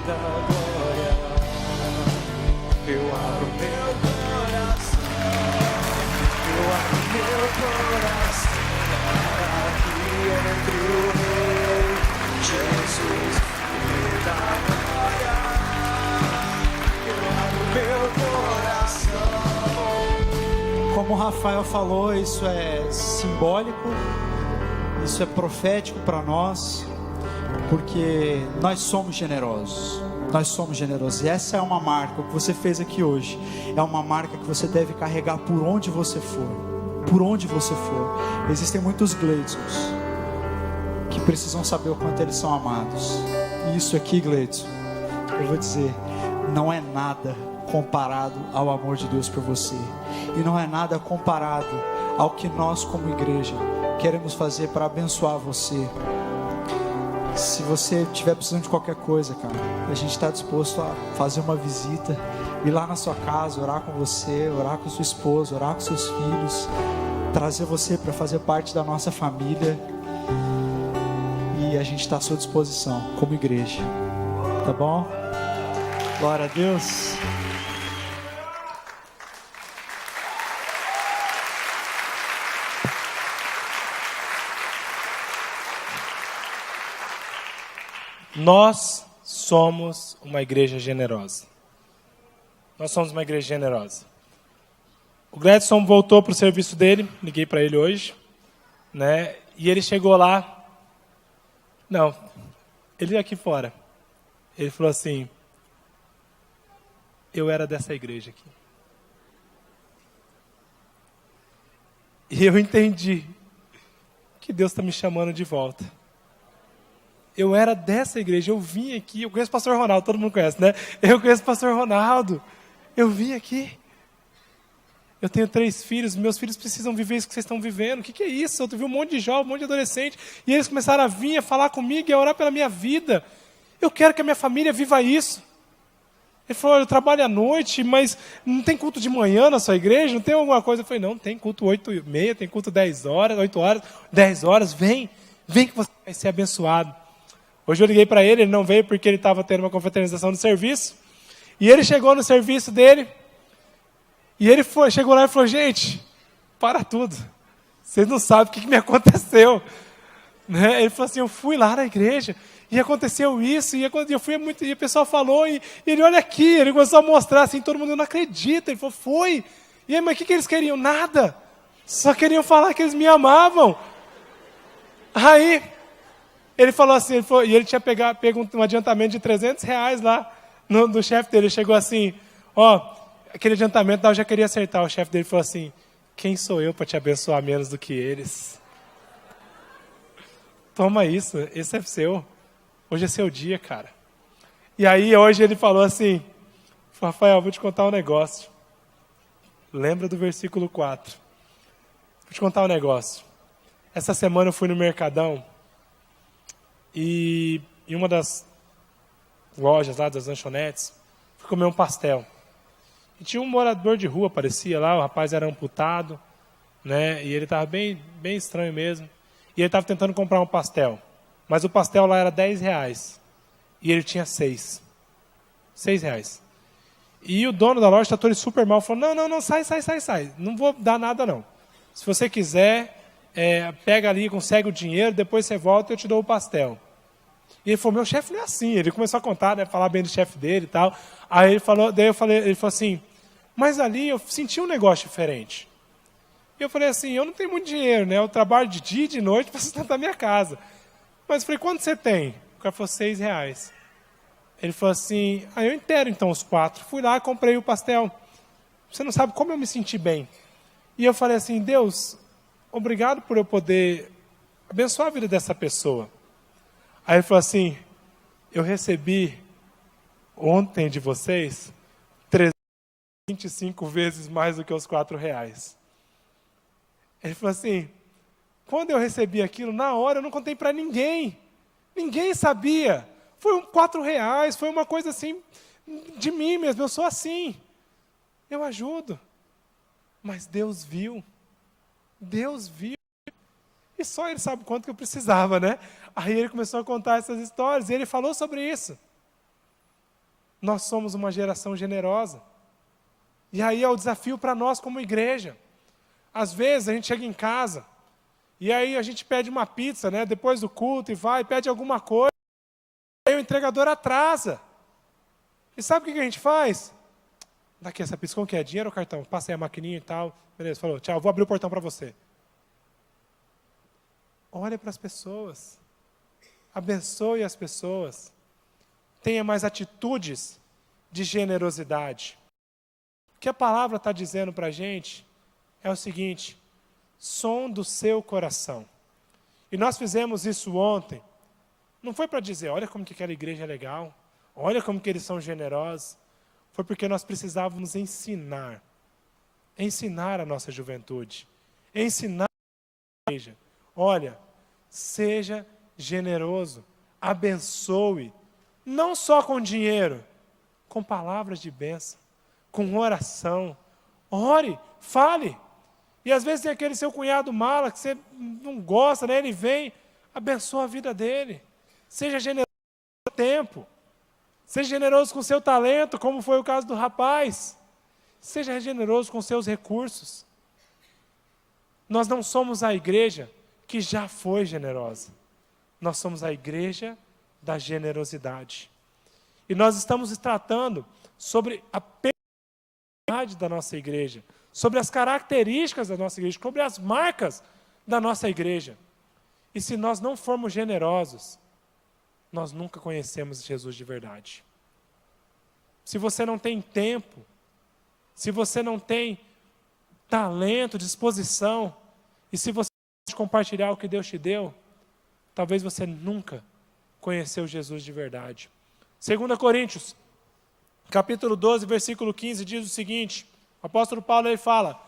Da glória, eu abro meu coração, eu abro meu coração, aqui entre o como o Rafael falou, isso é simbólico, isso é profético para nós, porque nós somos generosos. Nós somos generosos. E essa é uma marca. O que você fez aqui hoje é uma marca que você deve carregar por onde você for. Por onde você for. Existem muitos Gleidsons que precisam saber o quanto eles são amados. E isso aqui, Gleidson, eu vou dizer, não é nada comparado ao amor de Deus por você. E não é nada comparado ao que nós, como igreja, queremos fazer para abençoar você. Se você estiver precisando de qualquer coisa, cara, a gente está disposto a fazer uma visita, ir lá na sua casa, orar com você, orar com sua esposa, orar com seus filhos, trazer você para fazer parte da nossa família. E a gente está à sua disposição como igreja, tá bom? Glória a Deus. Nós somos uma igreja generosa. Nós somos uma igreja generosa. O Gladson voltou para o serviço dele, liguei para ele hoje, né? E ele chegou lá. Não, ele aqui fora. Ele falou assim: eu era dessa igreja aqui. E eu entendi que Deus está me chamando de volta. Eu era dessa igreja, eu vim aqui, eu conheço o pastor Ronaldo, todo mundo conhece, né? Eu conheço o pastor Ronaldo, eu vim aqui. Eu tenho 3 filhos, meus filhos precisam viver isso que vocês estão vivendo. O que é isso? Eu vi um monte de jovem, um monte de adolescente, e eles começaram a vir, a falar comigo e a orar pela minha vida. Eu quero que a minha família viva isso. Ele falou: eu trabalho à noite, mas não tem culto de manhã na sua igreja? Não tem alguma coisa? Eu falei: não, tem culto 8h30, tem culto 10 horas, 8 horas, 10 horas, vem que você vai ser abençoado. Hoje eu liguei para ele, ele não veio porque ele estava tendo uma confraternização no serviço. E ele chegou no serviço dele, e ele chegou lá e falou: gente, para tudo. Vocês não sabem o que me aconteceu. Né? Ele falou assim: eu fui lá na igreja, e aconteceu isso, e eu fui muito, e o pessoal falou, e ele olha aqui, ele começou a mostrar assim, todo mundo não acredita. Ele falou: foi. E aí, mas o que eles queriam? Nada. Só queriam falar que eles me amavam. Aí ele falou assim, e ele tinha pego um adiantamento de R$300 lá do chefe dele. Ele chegou assim: ó, aquele adiantamento eu já queria acertar. O chefe dele falou assim: quem sou eu para te abençoar menos do que eles? Toma isso, esse é seu. Hoje é seu dia, cara. E aí hoje ele falou assim: Rafael, vou te contar um negócio. Lembra do versículo 4. Vou te contar um negócio. Essa semana eu fui no Mercadão, e em uma das lojas lá, das lanchonetes, fui comer um pastel. E tinha um morador de rua, parecia lá, o rapaz era amputado, né? E ele estava bem estranho mesmo. E ele estava tentando comprar um pastel. Mas o pastel lá era R$10. E ele tinha 6. R$6. E o dono da loja tratou ele super mal. Falou: não, sai. Não vou dar nada, não. Se você quiser, pega ali, consegue o dinheiro, depois você volta e eu te dou o pastel. E ele falou: meu chefe não é assim. Ele começou a contar, né, falar bem do chefe dele e tal. Aí ele falou, ele falou assim: mas ali eu senti um negócio diferente. E eu falei assim: eu não tenho muito dinheiro, né? Eu trabalho de dia e de noite para sustentar minha casa. Mas eu falei: quanto você tem? O cara falou: R$6. Ele falou assim: eu inteiro então os 4. Fui lá, comprei o pastel. Você não sabe como eu me senti bem. E eu falei assim: Deus, obrigado por eu poder abençoar a vida dessa pessoa. Aí ele falou assim: eu recebi ontem de vocês 325 vezes mais do que os R$4. Ele falou assim: quando eu recebi aquilo, na hora eu não contei para ninguém. Ninguém sabia. Foi R$4, foi uma coisa assim, de mim mesmo, eu sou assim. Eu ajudo. Mas Deus viu. Deus viu. E só Ele sabe quanto que eu precisava, né? Aí ele começou a contar essas histórias, e ele falou sobre isso. Nós somos uma geração generosa. E aí é o desafio para nós como igreja. Às vezes a gente chega em casa, e aí a gente pede uma pizza, né, depois do culto, e pede alguma coisa, e aí o entregador atrasa. E sabe o que a gente faz? Daqui essa pizza, como que é? Dinheiro ou cartão? Passei a maquininha e tal. Beleza, falou, tchau, vou abrir o portão para você. Olhe para as pessoas. Abençoe as pessoas. Tenha mais atitudes de generosidade. O que a palavra está dizendo para a gente é o seguinte: som do seu coração. E nós fizemos isso ontem. Não foi para dizer, olha como que aquela igreja é legal, olha como que eles são generosos. Foi porque nós precisávamos ensinar a nossa juventude, ensinar a igreja. Olha, seja generoso, abençoe, não só com dinheiro, com palavras de bênção, com oração. Ore, fale. E às vezes tem aquele seu cunhado mala que você não gosta, né? Ele vem, abençoa a vida dele. Seja generoso com o seu tempo. Seja generoso com o seu talento, como foi o caso do rapaz. Seja generoso com seus recursos. Nós não somos a igreja que já foi generosa. Nós somos a igreja da generosidade. E nós estamos tratando sobre a personalidade da nossa igreja, sobre as características da nossa igreja, sobre as marcas da nossa igreja. E se nós não formos generosos, nós nunca conhecemos Jesus de verdade. Se você não tem tempo, se você não tem talento, disposição, e se você não pode compartilhar o que Deus te deu, talvez você nunca conheceu Jesus de verdade. 2 Coríntios, capítulo 12, versículo 15, diz o seguinte, o apóstolo Paulo ele fala,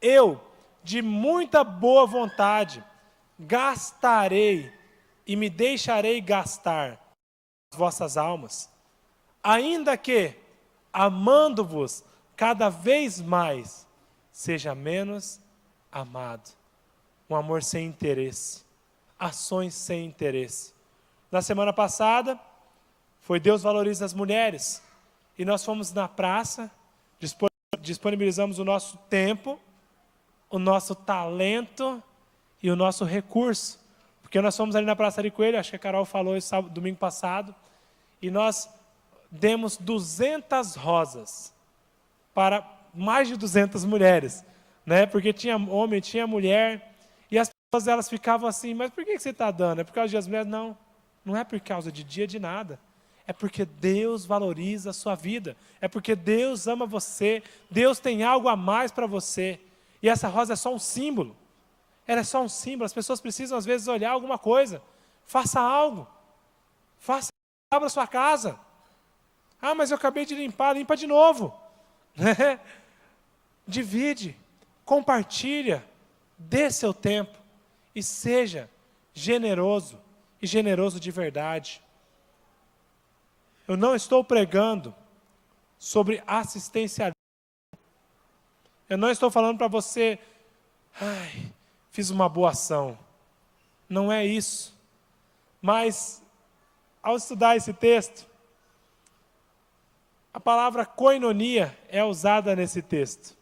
eu, de muita boa vontade, gastarei e me deixarei gastar as vossas almas, ainda que, amando-vos cada vez mais, seja menos amado. Um amor sem interesse, ações sem interesse. Na semana passada, foi Deus Valoriza as Mulheres, e nós fomos na praça, disponibilizamos o nosso tempo, o nosso talento e o nosso recurso. Porque nós fomos ali na Praça de Coelho, acho que a Carol falou isso domingo passado, e nós demos 200 rosas para mais de 200 mulheres, né? Porque tinha homem, tinha mulher, e as pessoas elas ficavam assim, mas por que você está dando? É por causa das mulheres? Não, não é por causa de dia de nada. É porque Deus valoriza a sua vida, é porque Deus ama você, Deus tem algo a mais para você, e essa rosa é só um símbolo. Ela é só um símbolo, as pessoas precisam às vezes olhar alguma coisa. Faça algo. Abra sua casa. Ah, mas eu acabei de limpar, limpa de novo. Divide, compartilha, dê seu tempo e seja generoso, e generoso de verdade. Eu não estou pregando sobre assistencialismo. Eu não estou falando para você, fiz uma boa ação. Não é isso. Mas, ao estudar esse texto, a palavra koinonia é usada nesse texto.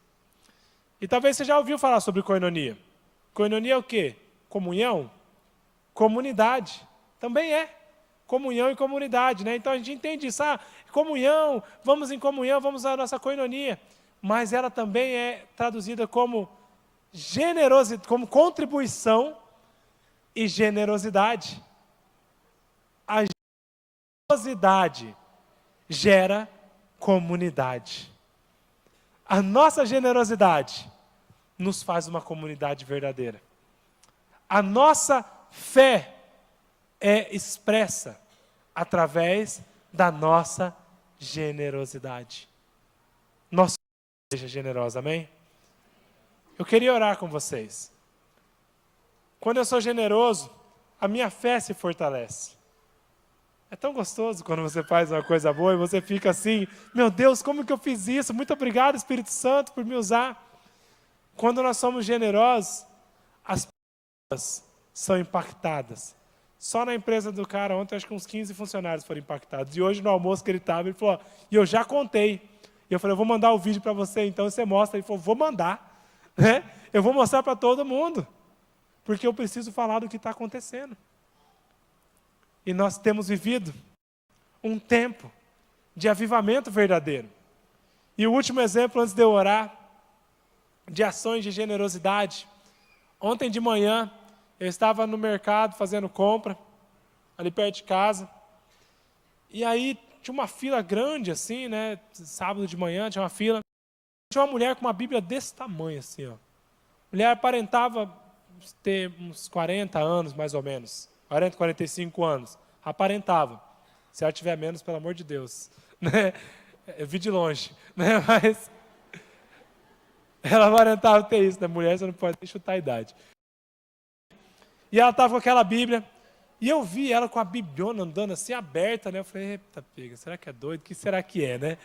E talvez você já ouviu falar sobre koinonia. Koinonia é o quê? Comunhão? Comunidade. Também é. Comunhão e comunidade, né? Então a gente entende isso. Comunhão, vamos em comunhão, vamos à nossa koinonia. Mas ela também é traduzida como generosidade, como contribuição e generosidade. A generosidade gera comunidade. A nossa generosidade nos faz uma comunidade verdadeira. A nossa fé é expressa através da nossa generosidade. Nossa igreja generosa, amém? Eu queria orar com vocês. Quando eu sou generoso, a minha fé se fortalece. É tão gostoso quando você faz uma coisa boa e você fica assim, meu Deus, como que eu fiz isso? Muito obrigado, Espírito Santo, por me usar. Quando nós somos generosos, as pessoas são impactadas. Só na empresa do cara, ontem acho que uns 15 funcionários foram impactados. E hoje no almoço que ele estava, ele falou, e eu já contei. E eu falei, eu vou mandar o vídeo para você, então você mostra. Ele falou, vou mandar. Né? Eu vou mostrar para todo mundo. Porque eu preciso falar do que está acontecendo. E nós temos vivido um tempo de avivamento verdadeiro. E o último exemplo, antes de eu orar, de ações de generosidade. Ontem de manhã, eu estava no mercado fazendo compra, ali perto de casa. E aí tinha uma fila grande assim, né? Sábado de manhã tinha uma fila. Tinha uma mulher com uma Bíblia desse tamanho assim, ó. A mulher aparentava ter uns 40 anos, mais ou menos. 40, 45 anos. Aparentava. Se ela tiver menos, pelo amor de Deus. Né? Eu vi de longe. Né? Mas ela aparentava ter isso. Né? Mulher, você não pode nem chutar a idade. E ela estava com aquela Bíblia. E eu vi ela com a Bibliona andando assim, aberta. Né? Eu falei, eita, pega, será que é doido? O que será que é, né?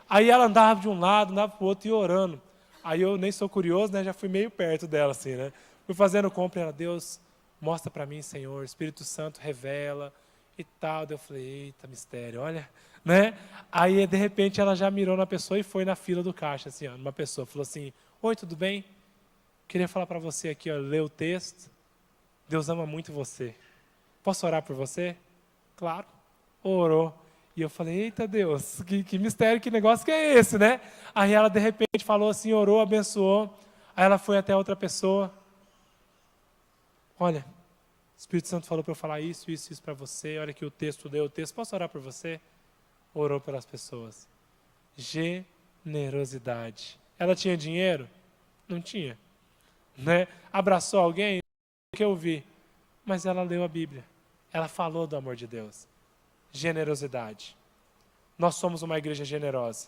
Aí ela andava de um lado, andava para o outro e orando. Aí eu nem sou curioso, né? Já fui meio perto dela, assim, né? Fui fazendo compra, ela, Deus, mostra para mim, Senhor, Espírito Santo revela e tal. Daí eu falei, eita, mistério, olha, né? Aí, de repente, ela já mirou na pessoa e foi na fila do caixa, assim, ó, uma pessoa. Falou assim, oi, tudo bem? Queria falar para você aqui, ó, ler o texto. Deus ama muito você. Posso orar por você? Claro. Orou. E eu falei, eita Deus, que mistério, que negócio que é esse, né? Aí ela, de repente, falou assim, orou, abençoou. Aí ela foi até outra pessoa. Olha, o Espírito Santo falou para eu falar isso para você. Olha aqui o texto, deu o texto. Posso orar por você? Orou pelas pessoas. Generosidade. Ela tinha dinheiro? Não tinha. Né? Abraçou alguém? Que eu vi. Mas ela leu a Bíblia. Ela falou do amor de Deus. Generosidade. Nós somos uma igreja generosa.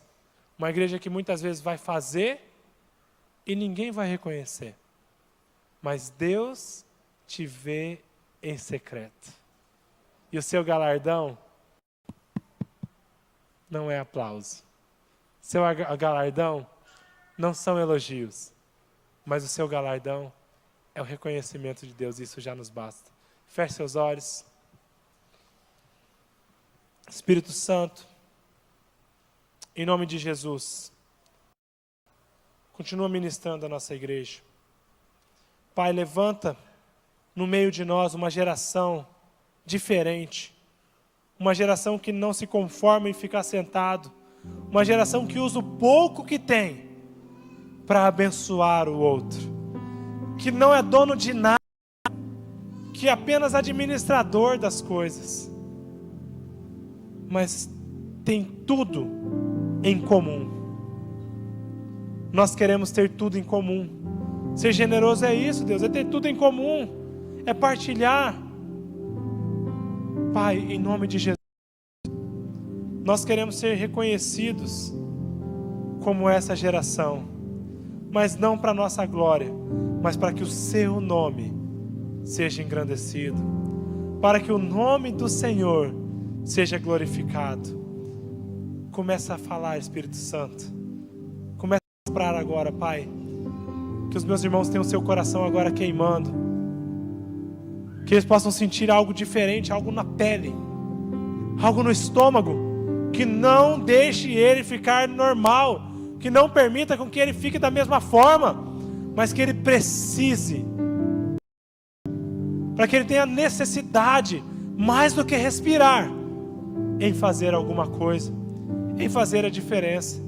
Uma igreja que muitas vezes vai fazer e ninguém vai reconhecer. Mas Deus te vê em secreto. E o seu galardão não é aplauso. Seu galardão não são elogios. Mas o seu galardão é o reconhecimento de Deus. Isso já nos basta. Feche seus olhos. Espírito Santo, em nome de Jesus, continua ministrando a nossa igreja. Pai, levanta no meio de nós uma geração diferente, uma geração que não se conforma em ficar sentado, uma geração que usa o pouco que tem para abençoar o outro, que não é dono de nada, que é apenas administrador das coisas, mas tem tudo em comum. Nós queremos ter tudo em comum. Ser generoso é isso, Deus, é ter tudo em comum, é partilhar. Pai, em nome de Jesus, nós queremos ser reconhecidos como essa geração, mas não para nossa glória, mas para que o seu nome seja engrandecido, para que o nome do Senhor seja glorificado. Começa a falar, Espírito Santo. Começa a soprar agora, Pai. Que os meus irmãos tenham seu coração agora queimando. Que eles possam sentir algo diferente, algo na pele, algo no estômago, que não deixe ele ficar normal, que não permita com que ele fique da mesma forma, mas que ele precise, para que ele tenha necessidade, mais do que respirar, em fazer alguma coisa, em fazer a diferença.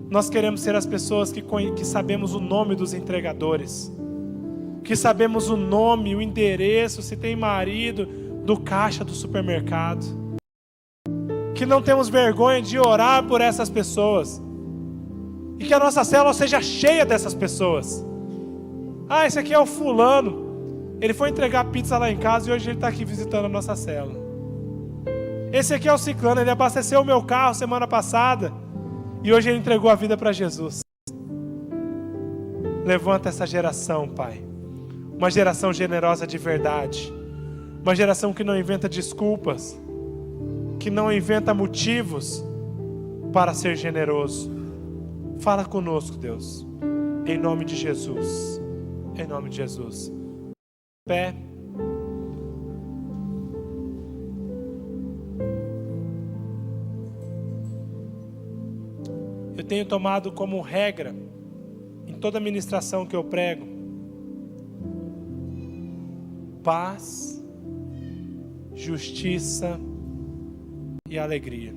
Nós queremos ser as pessoas que sabemos o nome dos entregadores, que sabemos o nome, o endereço, se tem marido, do caixa do supermercado, que não temos vergonha de orar por essas pessoas, e que a nossa célula seja cheia dessas pessoas. Ah, esse aqui é o fulano, ele foi entregar pizza lá em casa e hoje ele está aqui visitando a nossa célula. Esse aqui é o ciclano, ele abasteceu o meu carro semana passada e hoje ele entregou a vida para Jesus. Levanta essa geração, Pai. Uma geração generosa de verdade. Uma geração que não inventa desculpas, que não inventa motivos para ser generoso. Fala conosco, Deus. Em nome de Jesus. Em nome de Jesus. Pé. Eu tenho tomado como regra, em toda a ministração que eu prego, paz, justiça e alegria.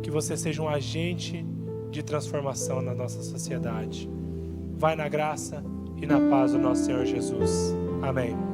Que você seja um agente de transformação na nossa sociedade. Vai na graça e na paz do nosso Senhor Jesus. Amém.